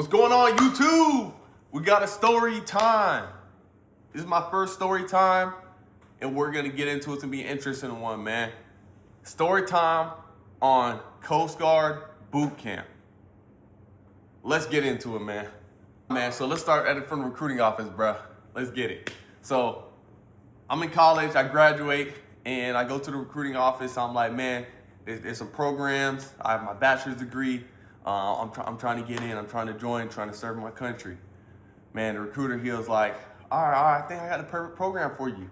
What's going on, YouTube? We got a story time. This is my first story time, and we're gonna get into it. It's gonna be an interesting one, man. Story time on Coast Guard boot camp. Let's get into it, man. So let's start at it from the recruiting office, bruh. Let's get it. So I'm in college, I graduate, and I go to the recruiting office. I'm like, man, there's some programs. I have my bachelor's degree. I'm trying to get in. I'm trying to join, trying to serve my country. Man, the recruiter, he was like, all right, I think I got the perfect program for you.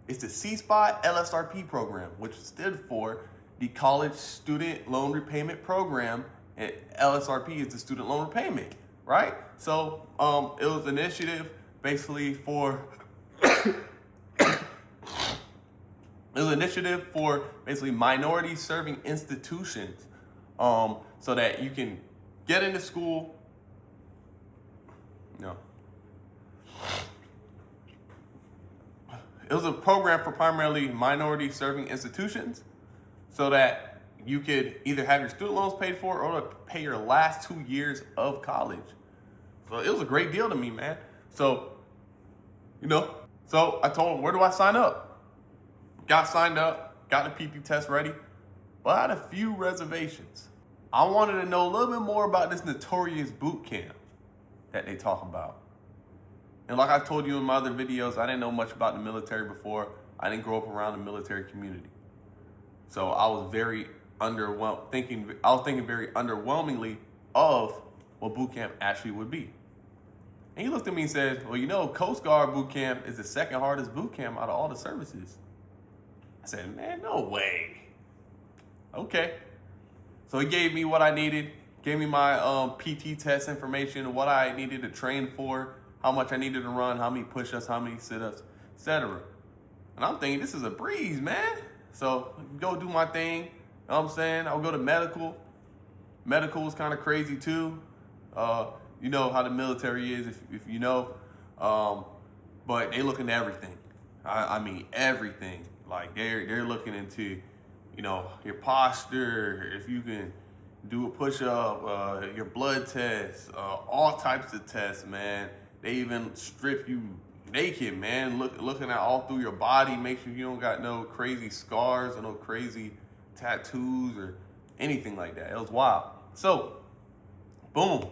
It's the C-Spot LSRP program, which stood for the College Student Loan Repayment Program, and LSRP is the student loan repayment, right? So it was an initiative basically for minority serving institutions, so that you can get into school. No. It was a program for primarily minority serving institutions, so that you could either have your student loans paid for or pay your last 2 years of college. So it was a great deal to me, man. So I told him, where do I sign up? Got signed up, got the PP test ready, but I had a few reservations. I wanted to know a little bit more about this notorious boot camp that they talk about. And like I told you in my other videos, I didn't know much about the military before. I didn't grow up around the military community. So I was thinking very underwhelmingly of what boot camp actually would be. And he looked at me and said, well, Coast Guard boot camp is the second hardest boot camp out of all the services. I said, man, no way. Okay. So he gave me what I needed, gave me my PT test information, what I needed to train for, how much I needed to run, how many push-ups, how many sit-ups, etc. And I'm thinking, this is a breeze, man. So go do my thing. You know what I'm saying? I'll go to medical. Medical was kind of crazy too. You know how the military is, if you know. But they look into everything. I mean everything. Like they're looking into, your posture, if you can do a push-up, your blood test, all types of tests, man. They even strip you naked, man. Looking at all through your body, make sure you don't got no crazy scars or no crazy tattoos or anything like that. It was wild. So, boom.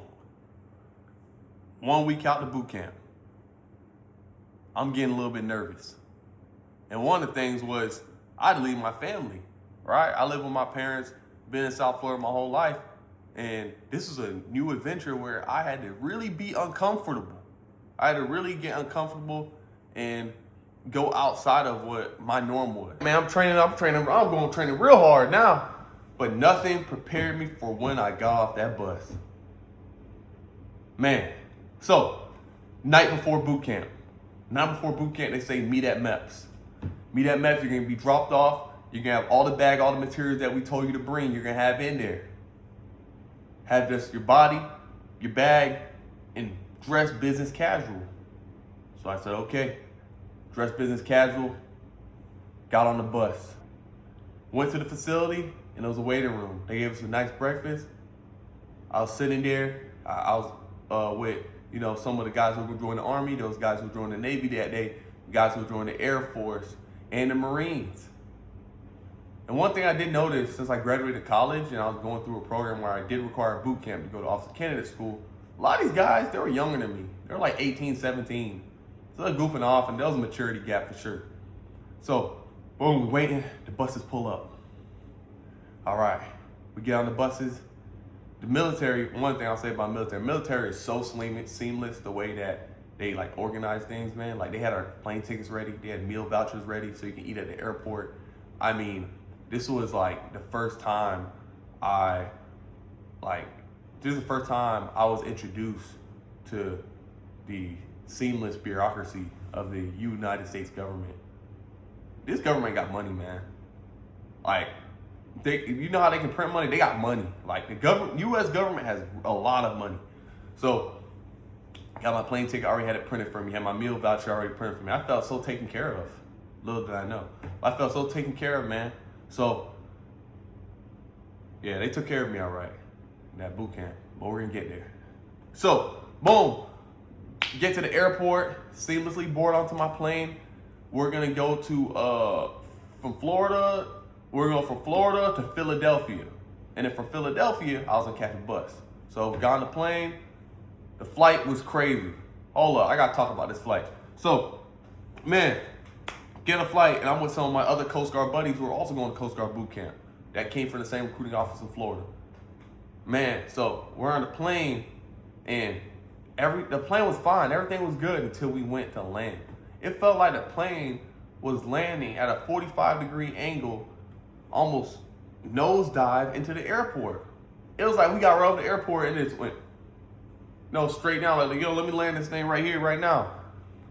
1 week out to boot camp. I'm getting a little bit nervous. And one of the things was I had to leave my family, right? I live with my parents, been in South Florida my whole life. And this was a new adventure where I had to really be uncomfortable. I had to really get uncomfortable and go outside of what my norm was. Man, I'm going training real hard now. But nothing prepared me for when I got off that bus. Man, so night before boot camp, they say meet at MEPS. Meet at MEPS, you're gonna be dropped off. You're gonna have all the materials that we told you to bring, you're gonna have in there. Have just your body, your bag, and dress business casual. So I said, okay, dress business casual, got on the bus. Went to the facility, and there was a waiting room. They gave us a nice breakfast. I was sitting there. I was with, some of the guys who were joining the Army, those guys who joined the Navy that day, guys who joined the Air Force, and the Marines. And one thing I did notice since I graduated college and I was going through a program where I did require a boot camp to go to Officer Candidate School, a lot of these guys, they were younger than me. They were like 18, 17. So they're goofing off, and there was a maturity gap for sure. So, boom, we're waiting, the buses pull up. All right, we get on the buses. The military, one thing I'll say about military is so seamless the way that they organize things, man. Like they had our plane tickets ready, they had meal vouchers ready so you can eat at the airport. I mean, this was the first time I was introduced to the seamless bureaucracy of the United States government. This government got money, man. You know how they can print money? They got money. The U.S. government has a lot of money. So, got my plane ticket, already had it printed for me. Had my meal voucher already printed for me. I felt so taken care of. Little did I know. I felt so taken care of, man. So, yeah, they took care of me all right in that boot camp. But we're gonna get there. So, boom, get to the airport, seamlessly board onto my plane. We're gonna go to from Florida. We're going from Florida to Philadelphia, and then from Philadelphia, I was gonna catch a bus. So got on the plane. The flight was crazy. Hold up, I gotta talk about this flight. So, man, get a flight, and I'm with some of my other Coast Guard buddies who are also going to Coast Guard boot camp. That came from the same recruiting office in Florida. Man, so we're on the plane, and the plane was fine. Everything was good until we went to land. It felt like the plane was landing at a 45-degree angle, almost nosedive into the airport. It was like we got right over the airport and it just went, straight down. Like, yo, let me land this thing right here, right now.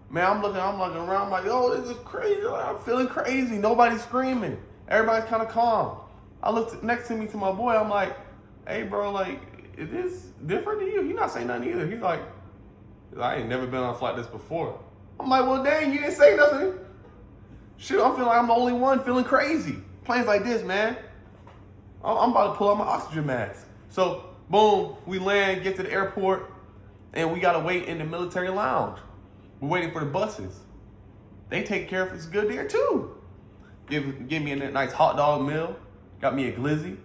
Man, I'm looking around, I'm like, yo, this is crazy. Like, I'm feeling crazy. Nobody's screaming. Everybody's kind of calm. I looked next to me to my boy. I'm like, hey, bro, like, is this different to you? He's not saying nothing either. He's like, I ain't never been on a flight this before. I'm like, well, dang, you didn't say nothing. Shoot, I'm feeling like I'm the only one feeling crazy. Planes like this, man. I'm about to pull out my oxygen mask. So, boom, we land, get to the airport, and we got to wait in the military lounge. We're waiting for the buses. They take care of us good there, too. Give me a nice hot dog meal. Got me a glizzy,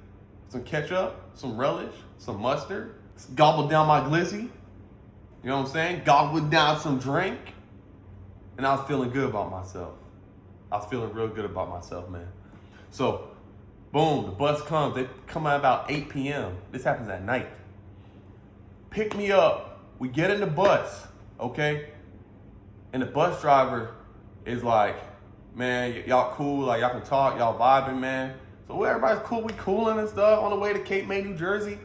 some ketchup, some relish, some mustard. Gobbled down my glizzy. You know what I'm saying? Gobbled down some drink. And I was feeling good about myself. I was feeling real good about myself, man. So, boom, the bus comes. They come out about 8 p.m. This happens at night. Pick me up. We get in the bus, okay? And the bus driver is like, man, y'all cool. Like, y'all can talk. Y'all vibing, man. So everybody's cool. We cooling and stuff on the way to Cape May, New Jersey. You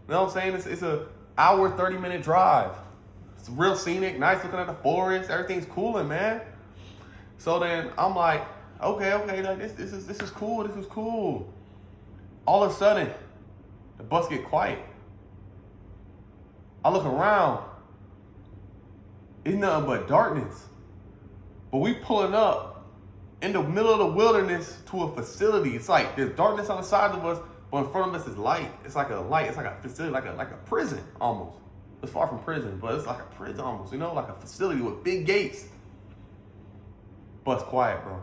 know what I'm saying? It's an hour, 30-minute drive. It's real scenic, nice looking at the forest. Everything's cooling, man. So then I'm like, okay, like this is cool. This is cool. All of a sudden, the bus get quiet. I look around. It's nothing but darkness. But we pulling up in the middle of the wilderness to a facility. It's like there's darkness on the sides of us, but in front of us is light. It's like a light. It's like a facility, like a prison almost. It's far from prison, but it's like a prison almost, like a facility with big gates. Bus quiet, bro.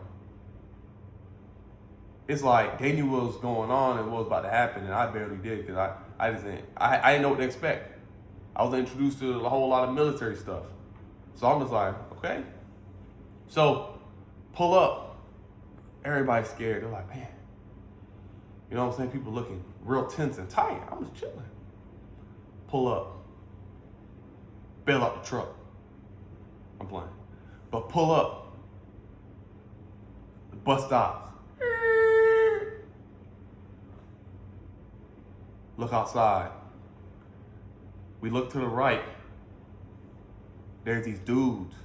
It's like they knew what was going on and what was about to happen, and I barely did because I didn't know what to expect. I was introduced to a whole lot of military stuff. So I'm just like, okay. So pull up. Everybody's scared. They're like, man. You know what I'm saying? People looking real tense and tight. I'm just chilling. Pull up. Bail out the truck. I'm playing. But pull up. The bus stops. Look outside. We look to the right. There's these dudes,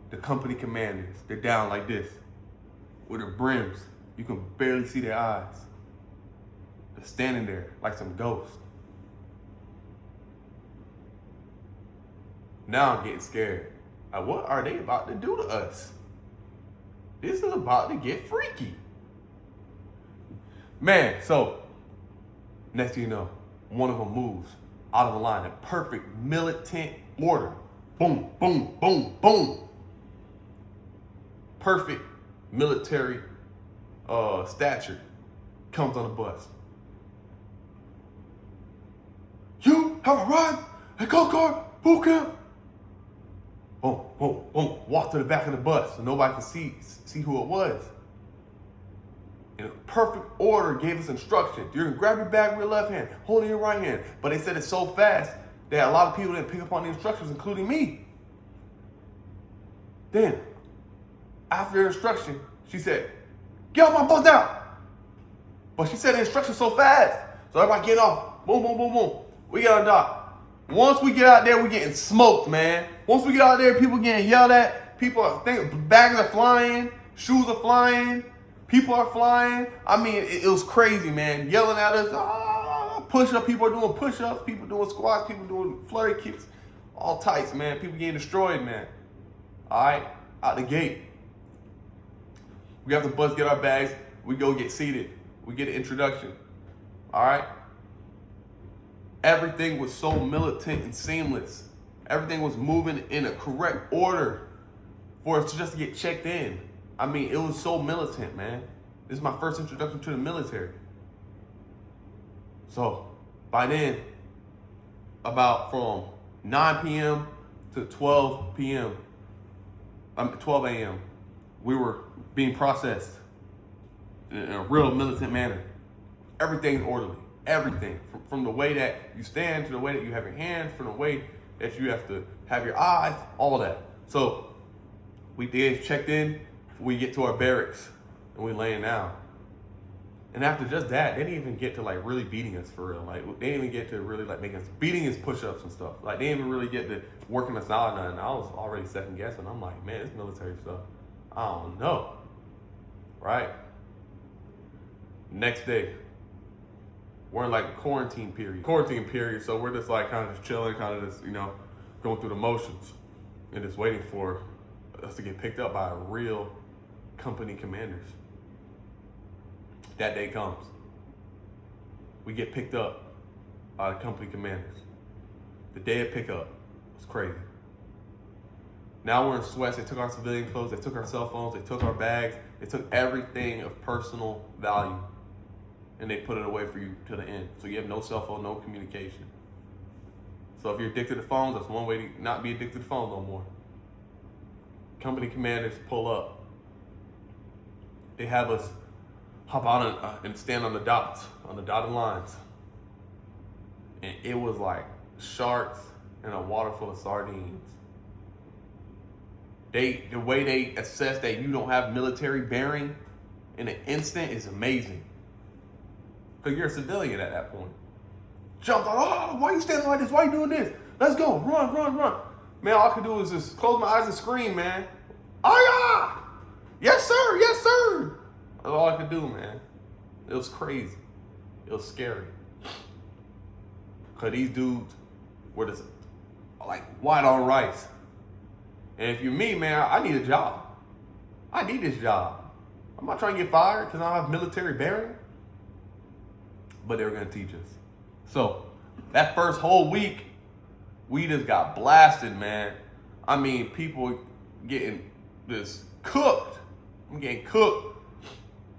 the company commanders. They're down like this, with their brims. You can barely see their eyes. They're standing there like some ghosts. Now I'm getting scared. Like, what are they about to do to us? This is about to get freaky. Man, so next thing you know, one of them moves out of the line in perfect militant order. Boom, boom, boom, boom. Perfect military stature comes on the bus. You have arrived at Coast Guard boot camp. Boom, boom, boom. Walk to the back of the bus so nobody can see who it was. In perfect order, gave us instructions. You're gonna grab your bag with your left hand, hold it in your right hand. But they said it so fast that a lot of people didn't pick up on the instructions, including me. Then, after the instruction, she said, get off my bus now. But she said the instructions so fast. So everybody get off. Boom, boom, boom, boom. We get on dock. Once we get out there, we're getting smoked, man. Once we get out there, people getting yelled at. Bags are flying. Shoes are flying. People are flying. I mean, it was crazy, man. Yelling at us. Push-up. People are doing push-ups. People doing squats. People doing flurry kicks. All types, man. People getting destroyed, man. All right? Out the gate. We have the bus, get our bags. We go get seated. We get an introduction. All right? everything was so militant and seamless. Everything was moving in a correct order for us to just get checked in. I mean, it was so militant, man. This is my first introduction to the military. So by then, about from 9 p.m. to 12 p.m., 12 a.m., we were being processed in a real militant manner. Everything's orderly. Everything. From the way that you stand to the way that you have your hands, from the way that you have to have your eyes, all that. So we did checked in, we get to our barracks, and we laying down. And after just that, they didn't even get to like really beating us for real. Like they didn't even get to really like making us beating us push-ups and stuff. Like they didn't even really get to working us out or nothing. I was already second guessing. I'm like, man, this military stuff, I don't know. Right? Next day, we're in like a quarantine period. So we're just like kind of just chilling, kind of just, going through the motions and just waiting for us to get picked up by real company commanders. That day comes. We get picked up by the company commanders. The day of pickup was crazy. Now we're in sweats. They took our civilian clothes. They took our cell phones. They took our bags. They took everything of personal value. And they put it away for you to the end. So you have no cell phone, no communication. So if you're addicted to phones, that's one way to not be addicted to phones no more. Company commanders pull up. They have us hop out and stand on the dots, on the dotted lines. And it was like sharks in a water full of sardines. The way they assess that you don't have military bearing in an instant is amazing. Because you're a civilian at that point. Jumped on, why are you standing like this? Why are you doing this? Let's go, run. Man, all I could do was just close my eyes and scream, man. Ah, yeah! Yes, sir. That's all I could do, man. It was crazy. It was scary. Because these dudes were just like white on rice. And if you're me, man, I need a job. I need this job. I'm not trying to get fired because I don't have military bearing. But they were going to teach us. So that first whole week, we just got blasted, man. I mean, people getting just cooked. I'm getting cooked.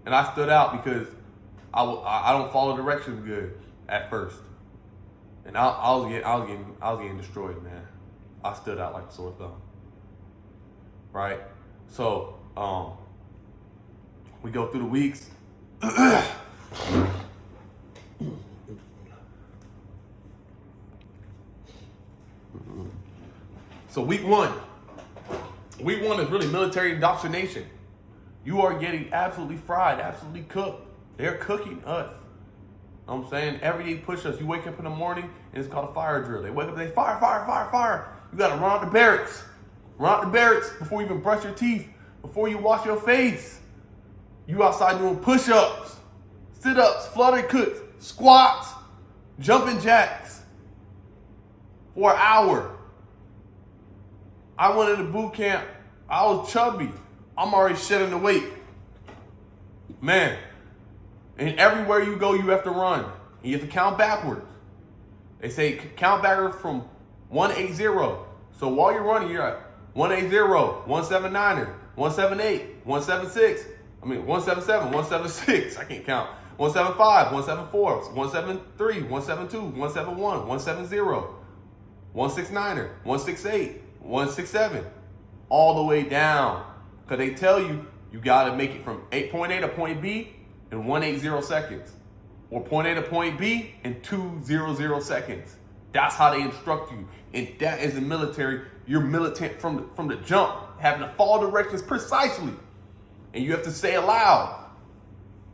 And I stood out because I don't follow directions good at first. And I was getting destroyed, man. I stood out like a sore thumb. Right? So, we go through the weeks. So week one is really military indoctrination. You are getting absolutely fried, absolutely cooked. They're cooking us. You know what I'm saying? Every day push-ups. You wake up in the morning and it's called a fire drill. They wake up, they fire. You gotta run out the barracks. Run out the barracks before you even brush your teeth, before you wash your face. You outside doing push-ups, sit-ups, flutter cooks, squats, jumping jacks for an hour. I went into boot camp. I was chubby. I'm already shedding the weight. Man. And everywhere you go, you have to run. And you have to count backwards. They say count backwards from 180. So while you're running, you're at 180, 179er, 178, 176. 177, 176. I can't count. 175, 174, 173, 172, 171, 170, 169er, 168, 167. All the way down. Because they tell you, you got to make it from point A to point B in 180 seconds. Or point A to point B in 200 seconds. That's how they instruct you. And that is the military. You're militant from the jump. Having to follow directions precisely. And you have to say aloud.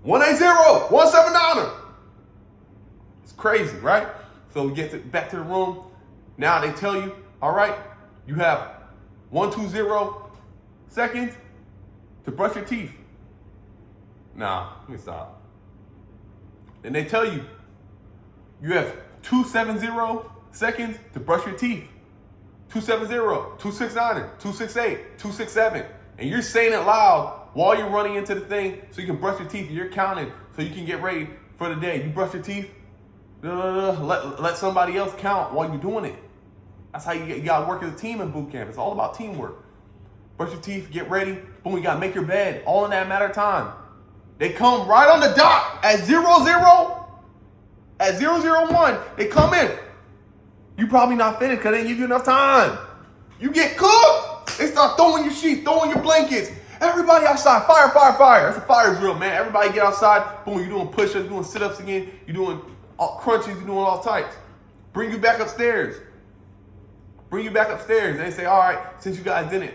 180, 179. It's crazy, right? So we get back to the room. Now they tell you, all right, you have 120 seconds to brush your teeth. Nah, let me stop. Then they tell you, you have 270 seconds to brush your teeth. 270, 269, 268, 267. And you're saying it loud while you're running into the thing so you can brush your teeth and you're counting so you can get ready for the day. You brush your teeth, Let somebody else count while you're doing it. That's how you got to work as a team in boot camp. It's all about teamwork. Brush your teeth, get ready. Boom, you got to make your bed. All in that matter of time. They come right on the dot at 0-0, at 0-0-1. They come in. You probably not finished because they didn't give you enough time. You get cooked. They start throwing your sheets, throwing your blankets. Everybody outside. Fire, fire, fire. That's a fire drill, man. Everybody get outside. Boom, you're doing push-ups, you're doing sit-ups again. You're doing crunches, you're doing all types. Bring you back upstairs. Bring you back upstairs. And they say, all right, since you guys didn't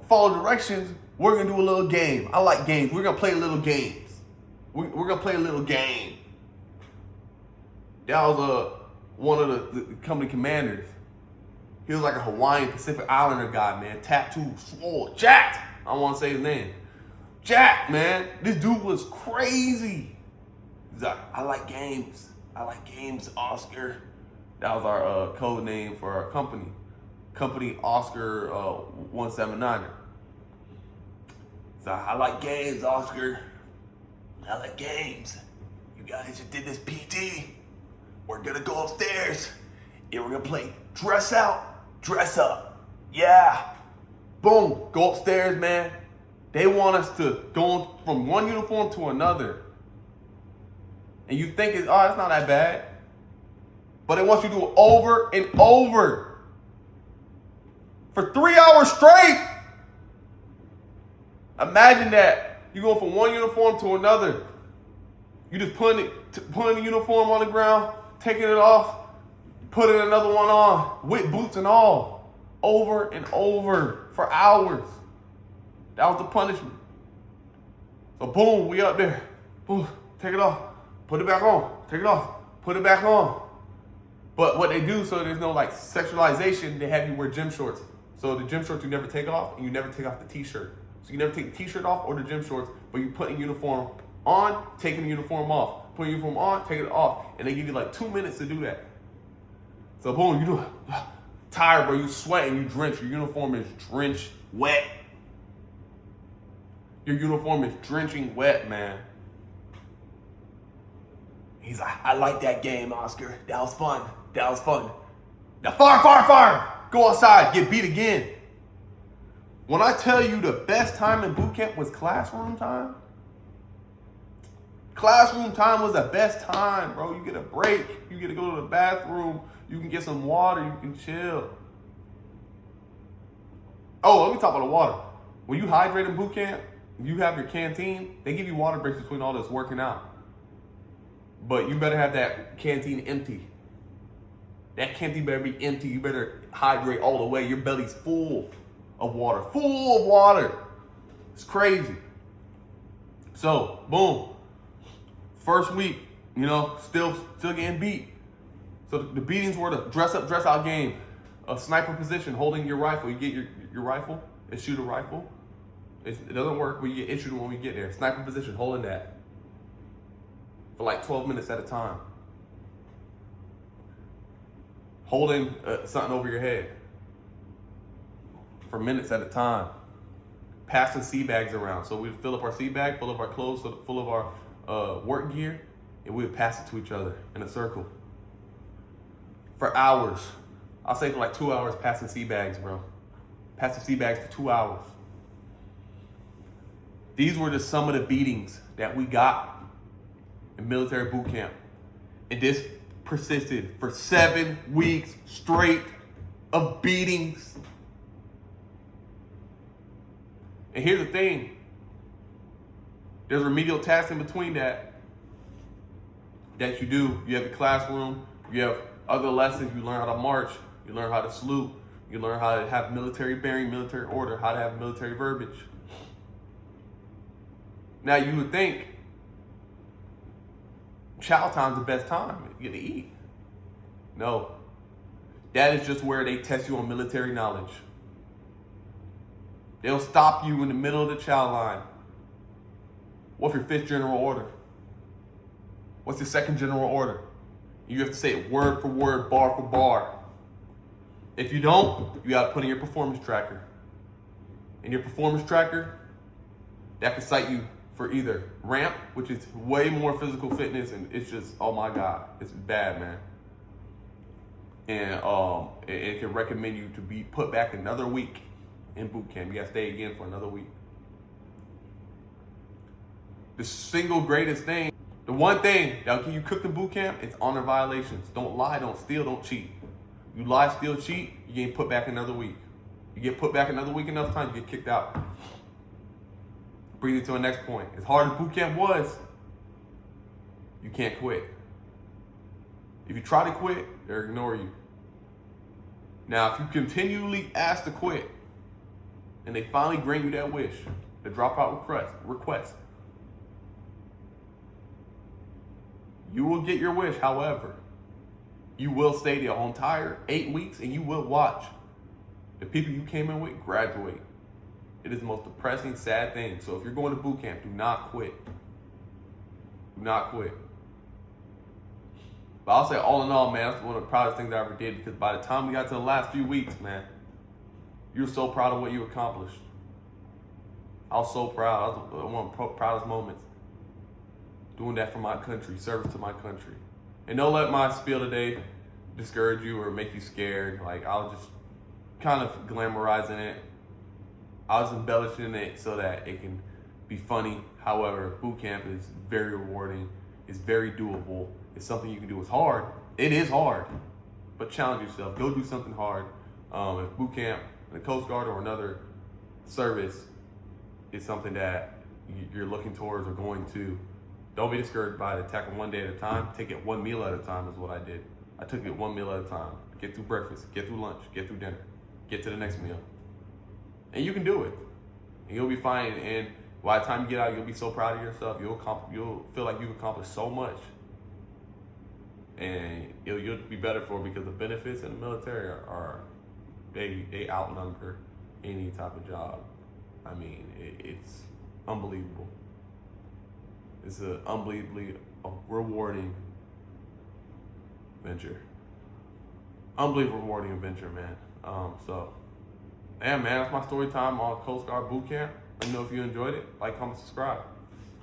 follow directions, we're going to do a little game. I like games. We're going to play little games. We're going to play a little game. That was one of the company commanders. He was like a Hawaiian Pacific Islander guy, man. Tattooed, swole, jacked. I don't want to say his name. Jack, man. This dude was crazy. He's like, I like games. I like games, Oscar. That was our code name for our company. Company Oscar 179er. So I like games, Oscar. I like games. You guys just did this PT. We're gonna go upstairs and we're gonna play dress out, dress up. Yeah. Boom. Go upstairs, man. They want us to go from one uniform to another. And you think it's not that bad. But they want you to do it over and over. For 3 hours straight. Imagine that. You go from one uniform to another. You just putting the uniform on the ground, taking it off, putting another one on, with boots and all. Over and over for hours. That was the punishment. So boom, we up there. Boom, take it off. Put it back on. Take it off. Put it back on. But what they do, so there's no like sexualization, they have you wear gym shorts. So the gym shorts you never take off, and you never take off the t-shirt. So you never take the t-shirt off or the gym shorts, but you put a uniform on, taking the uniform off. Put the uniform on, taking it off. And they give you like 2 minutes to do that. So boom, you do it. Tired, bro, you sweating, you drench. Your uniform is drenched wet. Your uniform is drenching wet, man. He's like, I like that game, Oscar. That was fun. That was fun. Now fire, fire, fire. Go outside, get beat again. When I tell you the best time in boot camp was classroom time, classroom time was the best time, bro. You get a break. You get to go to the bathroom. You can get some water. You can chill. Oh, let me talk about the water. When you hydrate in boot camp, you have your canteen, they give you water breaks between all this working out. But you better have that canteen empty. That canteen better be empty. You better hydrate all the way. Your belly's full of water. Full of water. It's crazy. So, boom. First week, still getting beat. So the beatings were the dress up, dress out game. A sniper position, holding your rifle. You get your rifle and shoot a rifle. It doesn't work, but you get issued when we get there. Sniper position, holding that. For like 12 minutes at a time. Holding something over your head. For minutes at a time. Passing sea bags around. So we'd fill up our sea bag, full of our clothes, full of our work gear, and we would pass it to each other in a circle. For hours. I'll say for like 2 hours passing sea bags, bro. Passing sea bags for 2 hours. These were just some of the beatings that we got in military boot camp. And this persisted for 7 weeks straight of beatings. And here's the thing. There's remedial tasks in between that you do. You have the classroom. You have other lessons. You learn how to march. You learn how to salute. You learn how to have military bearing, military order, how to have military verbiage. Now you would think chow time's the best time you get to eat. No. That is just where they test you on military knowledge. They'll stop you in the middle of the chow line. What's your 5th general order? What's your 2nd general order? You have to say it word for word, bar for bar. If you don't, you got to put in your performance tracker. And your performance tracker, that can cite you for either ramp, which is way more physical fitness, and it's just, oh my God, it's bad, man. And it can recommend you to be put back another week in boot camp. You gotta stay again for another week. The single greatest thing, the one thing that'll get you cooked in boot camp is honor violations. Don't lie, don't steal, don't cheat. You lie, steal, cheat, you get put back another week. You get put back another week enough time, you get kicked out. Brings it to the next point. As hard as boot camp was, you can't quit. If you try to quit, they'll ignore you. Now, if you continually ask to quit, and they finally grant you that wish, the dropout request, you will get your wish. However, you will stay the whole entire 8 weeks, and you will watch the people you came in with graduate. It is the most depressing, sad thing. So if you're going to boot camp, do not quit. Do not quit. But I'll say, all in all, man, that's one of the proudest things I ever did, because by the time we got to the last few weeks, man, you're so proud of what you accomplished. I was so proud. That was one of the proudest moments. Doing that for my country, service to my country. And don't let my spiel today discourage you or make you scared. Like, I was just kind of glamorizing it. I was embellishing it so that it can be funny. However, boot camp is very rewarding. It's very doable. It's something you can do. It's hard. It is hard. But challenge yourself. Go do something hard. If boot camp, the Coast Guard, or another service is something that you're looking towards or going to, don't be discouraged by it. Tackle one day at a time. Take it one meal at a time is what I did. I took it one meal at a time. Get through breakfast, get through lunch, get through dinner, get to the next meal. And you can do it. And you'll be fine. And by the time you get out, you'll be so proud of yourself. You'll feel like you've accomplished so much. And you'll be better for it, because the benefits in the military are they outnumber any type of job. I mean, it's unbelievable. It's an unbelievably rewarding venture. Unbelievable rewarding adventure, man. Yeah, man, that's my story time on Coast Guard Boot Camp. Let me know if you enjoyed it. Like, comment, subscribe.